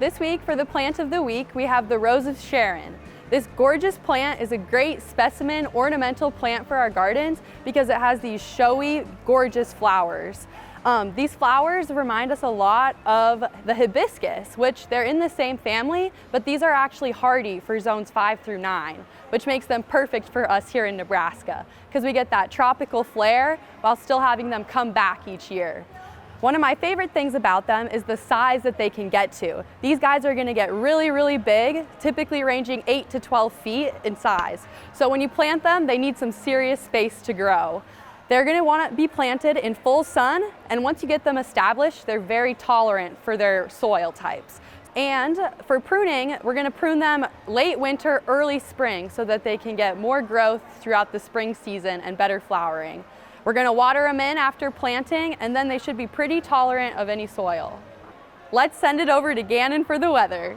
This week for the plant of the week, we have the Rose of Sharon. This gorgeous plant is a great specimen ornamental plant for our gardens because it has these showy, gorgeous flowers. These flowers remind us a lot of the hibiscus, which they're in the same family, but these are actually hardy for zones 5 through 9, which makes them perfect for us here in Nebraska because we get that tropical flair while still having them come back each year. One of my favorite things about them is the size that they can get to. These guys are going to get really, really big, typically ranging 8 to 12 feet in size. So when you plant them, they need some serious space to grow. They're going to want to be planted in full sun, and once you get them established, they're very tolerant for their soil types. And for pruning, we're going to prune them late winter, early spring so that they can get more growth throughout the spring season and better flowering. We're going to water them in after planting, and then they should be pretty tolerant of any soil. Let's send it over to Gannon for the weather.